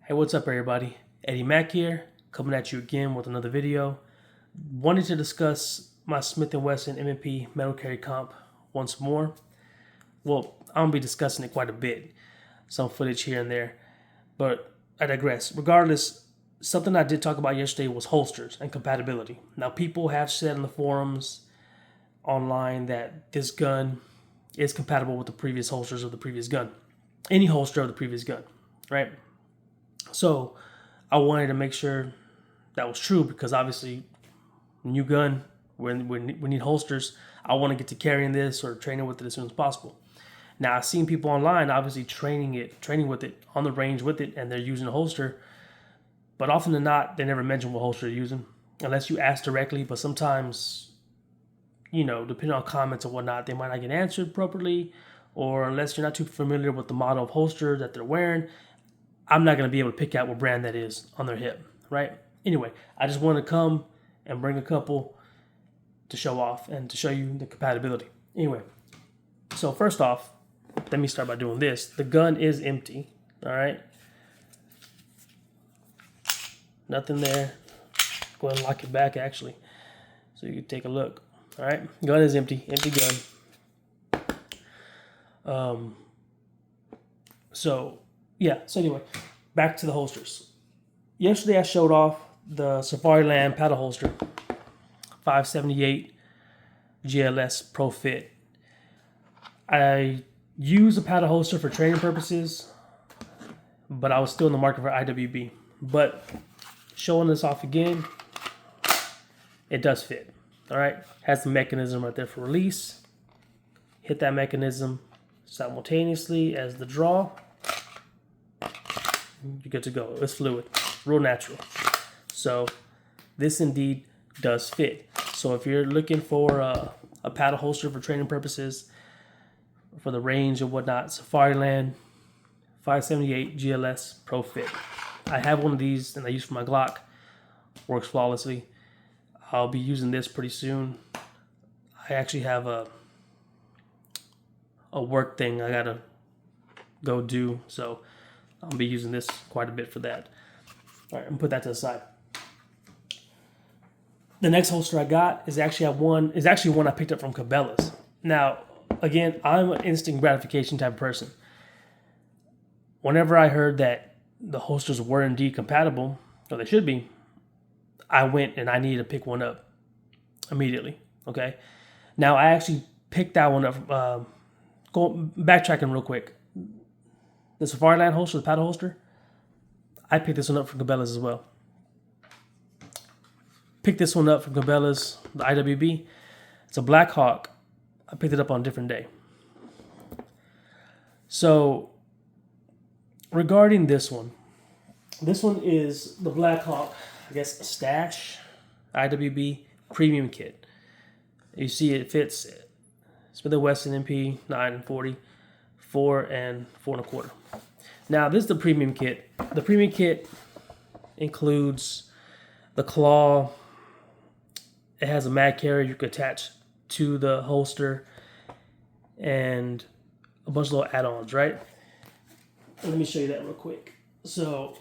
Hey, what's up everybody? Eddie Mack here, coming at you again with another video. Wanted to discuss my Smith & Wesson M&P Metal Carry Comp once more. Well, I'm going to be discussing it quite a bit. Some footage here and there. But I digress. Regardless, something I did talk about yesterday was holsters and compatibility. Now, people have said in the forums online that this gun is compatible with the previous holsters of the previous gun. Any holster of the previous gun, right? So I wanted to make sure that was true because obviously, new gun, we need holsters. I want to get to carrying this or training with it as soon as possible. Now I've seen people online obviously training with it on the range with it, and they're using a holster. But often than not, they never mention what holster they're using unless you ask directly. But sometimes, depending on comments and whatnot, they might not get answered properly, or unless you're not too familiar with the model of holster that they're wearing, I'm not going to be able to pick out what brand that is on their hip, right? Anyway, I just wanted to come and bring a couple to show off and to show you the compatibility. Anyway, so first off, let me start by doing this. The gun is empty, all right? Nothing there. Go ahead and lock it back, actually, so you can take a look, all right? Gun is empty gun. So anyway, back to the holsters. Yesterday I showed off the Safariland paddle holster, 578 GLS Pro Fit. I use a paddle holster for training purposes, but I was still in the market for IWB. But showing this off again, it does fit. All right, has the mechanism right there for release. Hit that mechanism simultaneously as the draw. You're good to go. It's fluid, real natural. So this indeed does fit. So if you're looking for a paddle holster for training purposes, for the range and whatnot, Safariland 578 GLS Pro Fit. I have one of these and I use for my Glock. Works flawlessly. I'll be using this pretty soon. I actually have a work thing I gotta go do, so I'll be using this quite a bit for that. All right, I'm gonna put that to the side. The next holster I got is actually one I picked up from Cabela's. Now, again, I'm an instant gratification type of person. Whenever I heard that the holsters were indeed compatible, or they should be, I went and I needed to pick one up immediately. Okay, now I actually picked that one up. Backtracking real quick. The Safariland holster, the paddle holster, I picked this one up from Cabela's as well. Picked this one up from Cabela's, the IWB. It's a Blackhawk. I picked it up on a different day. So, regarding this one is the Blackhawk, I guess, Stash IWB Premium Kit. You see it fits Smith & Wesson M&P 9 and 40. 4 and 4 1/4. Now this is the premium kit. The premium kit includes the claw. It has a mag carrier you can attach to the holster and a bunch of little add-ons, right? Let me show you that real quick. So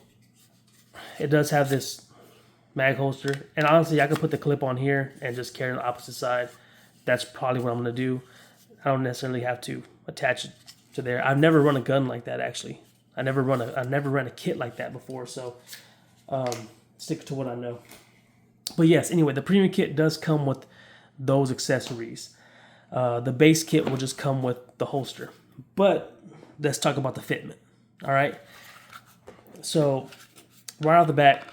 it does have this mag holster, and honestly I could put the clip on here and just carry on the opposite side. That's probably what I'm going to do. I don't necessarily have to attach it to there. I've never run a gun like that, actually. I never ran a kit like that before, so stick to what I know. But yes, anyway, the premium kit does come with those accessories. The base kit will just come with the holster. But let's talk about the fitment. All right. So right off the bat,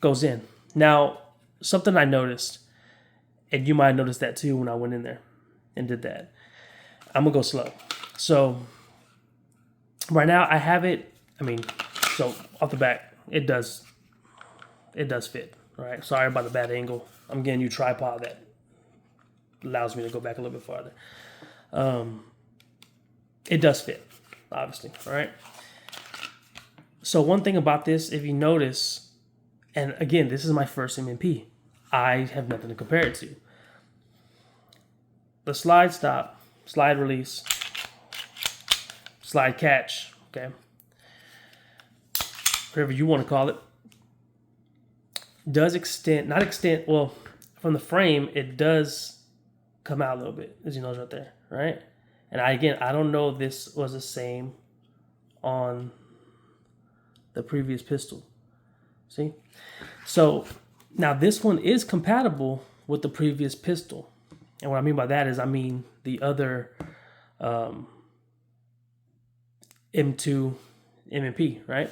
goes in. Now, something I noticed, and you might have noticed that too when I went in there and did that. I'm gonna go slow. So right now I have it. So off the back, it does fit. All right. Sorry about the bad angle. I'm getting a new tripod that allows me to go back a little bit farther. It does fit, obviously. All right. So one thing about this, if you notice, and again, this is my first M&P. I have nothing to compare it to. The slide stop, slide release, slide catch, okay? whatever you want to call it, does extend, not extend, well, from the frame, it does come out a little bit, as you notice right there, right? And I don't know if this was the same on the previous pistol. See? So now this one is compatible with the previous pistol. And what I mean by that is, I mean the other M2 M&P, right?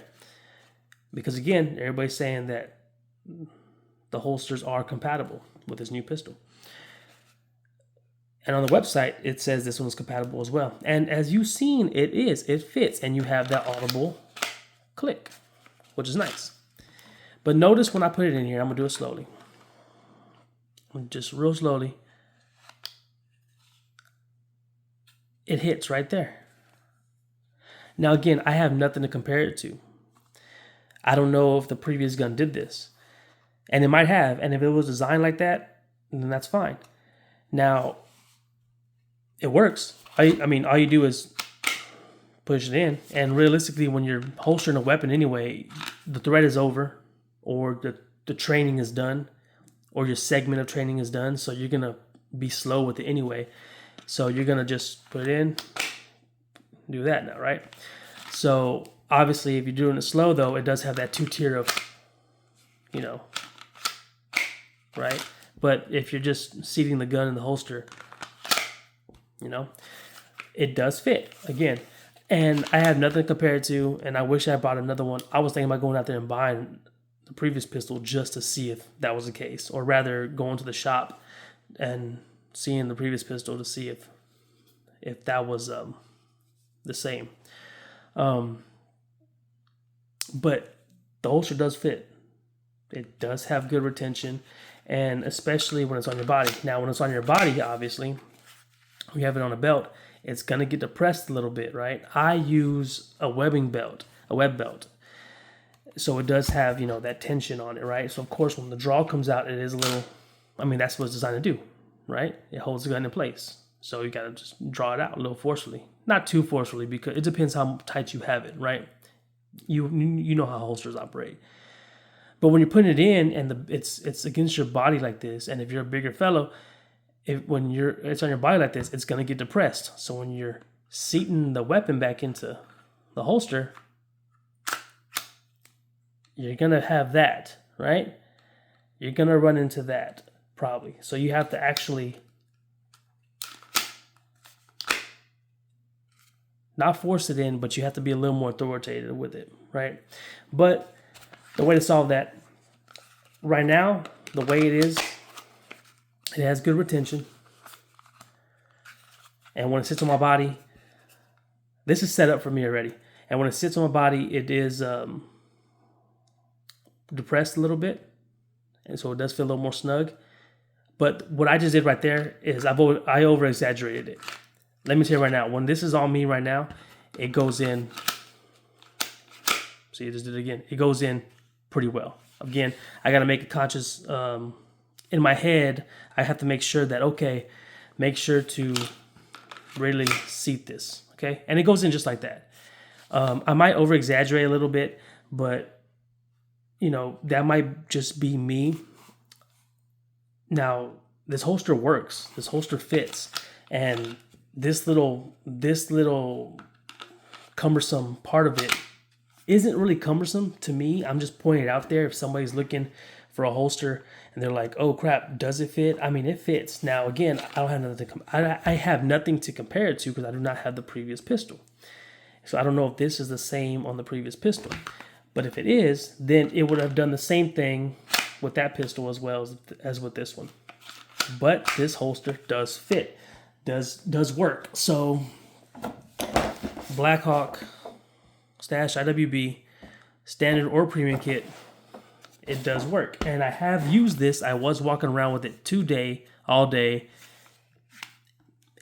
Because again, everybody's saying that the holsters are compatible with this new pistol. And on the website, it says this one's compatible as well. And as you've seen, it fits, and you have that audible click, which is nice. But notice when I put it in here, I'm gonna do it slowly. Just real slowly. It hits right there. Now again, I have nothing to compare it to. I don't know if the previous gun did this. And it might have, and if it was designed like that, then that's fine. Now, it works. I mean, all you do is push it in, and realistically, when you're holstering a weapon anyway, the thread is over, or the training is done, or your segment of training is done, so you're gonna be slow with it anyway. So you're gonna just put it in, do that now, right? So obviously, if you're doing it slow, though, it does have that two-tier of, you know, right? But if you're just seating the gun in the holster, you know, it does fit again. And I have nothing to compare it to, and I wish I bought another one. I was thinking about going out there and buying the previous pistol just to see if that was the case, or rather going to the shop and seeing the previous pistol to see if that was the same. But the holster does fit. It does have good retention, and especially when it's on your body. Now, when it's on your body, obviously, you have it on a belt, it's going to get depressed a little bit, right? I use a web belt. So it does have, you know, that tension on it, right? So, of course, when the draw comes out, it is a little, I mean, that's what it's designed to do, right? It holds the gun in place. So you got to just draw it out a little forcefully. Not too forcefully, because it depends how tight you have it, right? You know how holsters operate. But when you're putting it in and it's against your body like this, and if you're a bigger fellow, when it's on your body like this, it's gonna get depressed. So when you're seating the weapon back into the holster, you're gonna have that, right? You're gonna run into that probably. So you have to actually not force it in, but you have to be a little more authoritative with it, right? But the way to solve that right now, the way it is, it has good retention. And when it sits on my body, this is set up for me already. And when it sits on my body, it is depressed a little bit. And so it does feel a little more snug. But what I just did right there is I over-exaggerated it. Let me tell you right now, when this is on me right now, it goes in. See, I just did it again. It goes in pretty well. Again, I got to make a conscious, in my head, I have to make sure that, okay, make sure to really seat this, okay? And it goes in just like that. I might over-exaggerate a little bit, but, you know, that might just be me. Now, this holster works. This holster fits. And this little cumbersome part of it isn't really cumbersome to me. I'm just pointing it out there. If somebody's looking for a holster and they're like, "Oh crap, does it fit?" I mean, it fits. Now again, I don't have nothing to I have nothing to compare it to because I do not have the previous pistol. So I don't know if this is the same on the previous pistol. But if it is, then it would have done the same thing with that pistol as well as with this one. But this holster does fit. Does work. So Blackhawk Stash IWB standard or premium kit, it does work. And I have used this. I was walking around with it all day,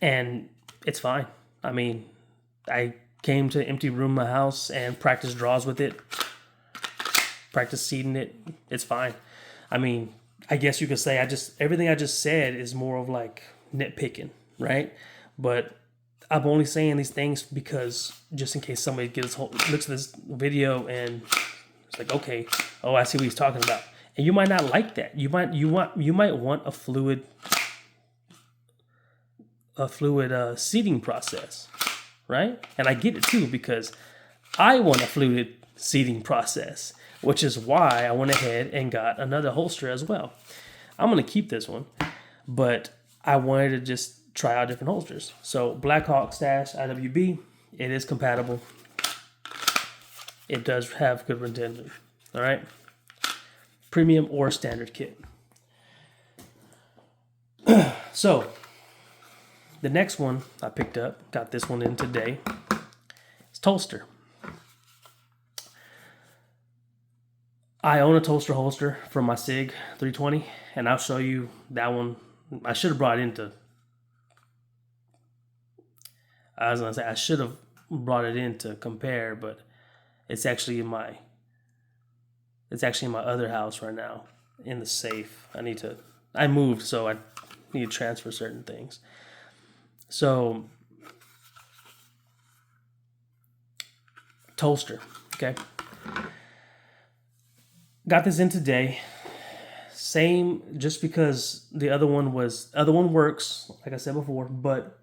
and it's fine. I mean, I came to an empty room in my house and practiced draws with it, practiced seating it. It's fine. I mean, I guess you could say everything I just said is more of like nitpicking, right? But I'm only saying these things because just in case somebody looks at this video and It's like, okay, oh, I see what he's talking about. And you might not like that. You might want a fluid seating process, right? And I get it too, because I want a fluid seating process, which is why I went ahead and got another holster as well. I'm gonna keep this one, but I wanted to just try out different holsters. So Blackhawk Stash IWB, it is compatible. It does have good retention. All right, premium or standard kit. So the next one I picked up, got this one in today. It's Tolster. I own a Tolster holster from my SIG 320, and I'll show you that one. I should have brought it into. I was gonna say I should have brought it in to compare, but it's actually in my. It's actually in my other house right now, in the safe. I moved, so I need to transfer certain things. So, Tolster, okay. Got this in today. Same, just because the other one works, like I said before, but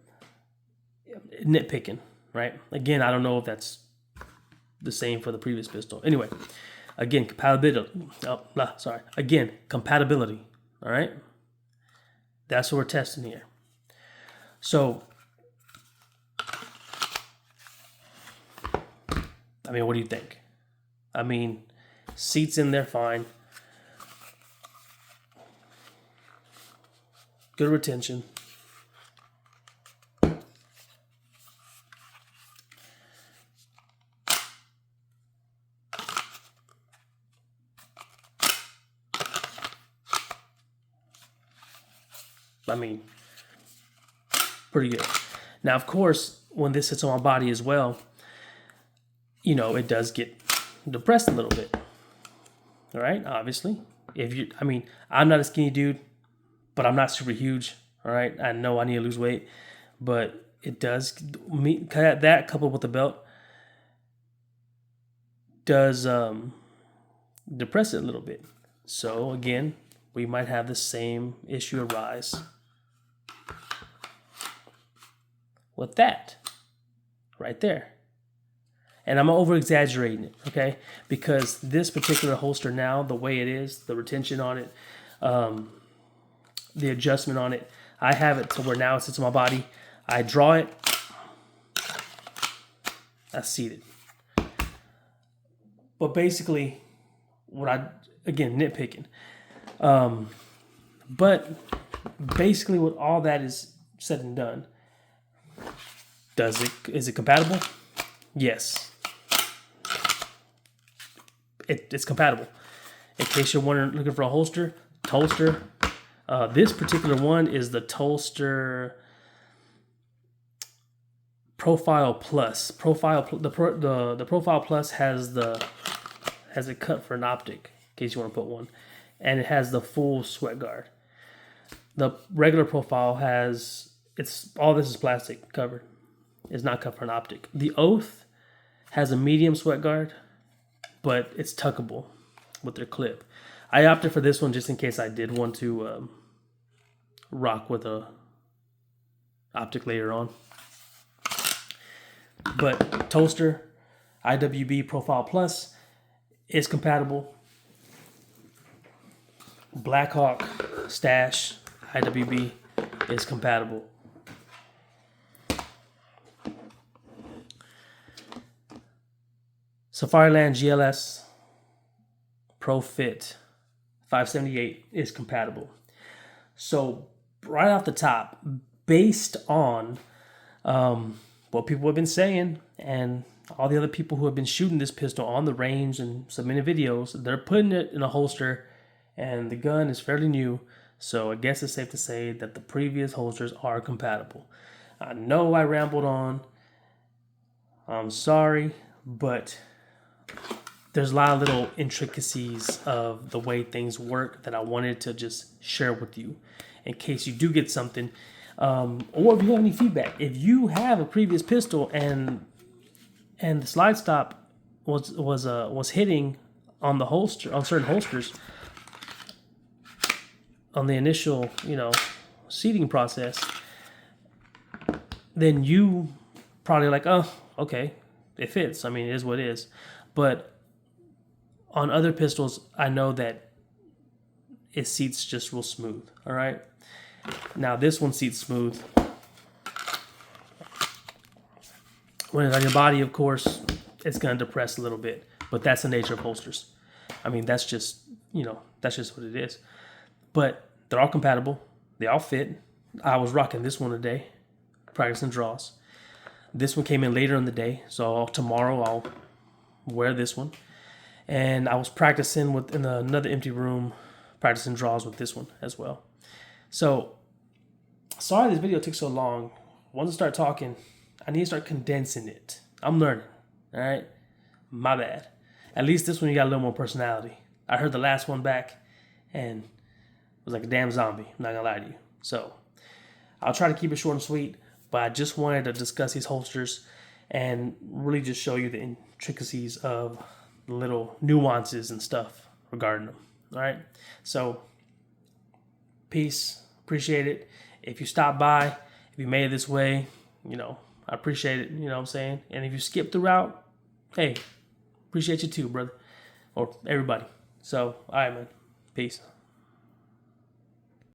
nitpicking, right? Again, I don't know if that's the same for the previous pistol. Anyway, again, compatibility. Again, compatibility. All right. That's what we're testing here. So, I mean, what do you think? I mean, seats in there fine. Good retention. I mean, pretty good. Now, of course, when this hits on my body as well, you know, it does get depressed a little bit. All right, obviously. I'm not a skinny dude, but I'm not super huge. All right, I know I need to lose weight, but it does, that coupled with the belt does depress it a little bit. So again, we might have the same issue arise with that right there. And I'm over-exaggerating it, okay? Because this particular holster now, the way it is, the retention on it, the adjustment on it, I have it to where now it sits on my body. I draw it, I seat it. But basically, again, nitpicking. But basically, with all that is said and done, is it compatible? Yes. It's compatible. In case you're looking for a holster, Tolster. This particular one is the Tolster Profile Plus. The Profile Plus has it cut for an optic, in case you want to put one, and it has the full sweat guard. The regular Profile all this is plastic covered. It's not cut for an optic. The Oath has a medium sweat guard, but it's tuckable with their clip. I opted for this one just in case I did want to rock with a optic later on. But Tolster IWB Profile Plus is compatible. Blackhawk Stash IWB is compatible. Safariland GLS Pro Fit 578 is compatible. So right off the top, based on what people have been saying and all the other people who have been shooting this pistol on the range and submitting videos, they're putting it in a holster, and the gun is fairly new. So I guess it's safe to say that the previous holsters are compatible. I know I rambled on. I'm sorry, but there's a lot of little intricacies of the way things work that I wanted to just share with you in case you do get something, or if you have any feedback. If you have a previous pistol and the slide stop was hitting on the holster, on certain holsters, on the initial, seating process, then you probably like, oh, okay, it fits. I mean, it is what it is. But on other pistols, I know that it seats just real smooth. All right. Now this one seats smooth. When it's on your body, of course, it's going to depress a little bit. But that's the nature of holsters. I mean, that's just what it is. But they're all compatible. They all fit. I was rocking this one today, practicing draws. This one came in later in the day, so tomorrow I'll wear this one. And I was practicing in another empty room, practicing draws with this one as well. So, sorry this video took so long. Once I start talking, I need to start condensing it. I'm learning, all right? My bad. At least this one you got a little more personality. I heard the last one back, and it was like a damn zombie. I'm not gonna lie to you. So, I'll try to keep it short and sweet, but I just wanted to discuss these holsters and really just show you the intricacies of the little nuances and stuff regarding them. All right? So, peace. Appreciate it. If you stop by, if you made it this way, I appreciate it. You know what I'm saying? And if you skip throughout, hey, appreciate you too, brother. Or everybody. So, all right, man. Peace.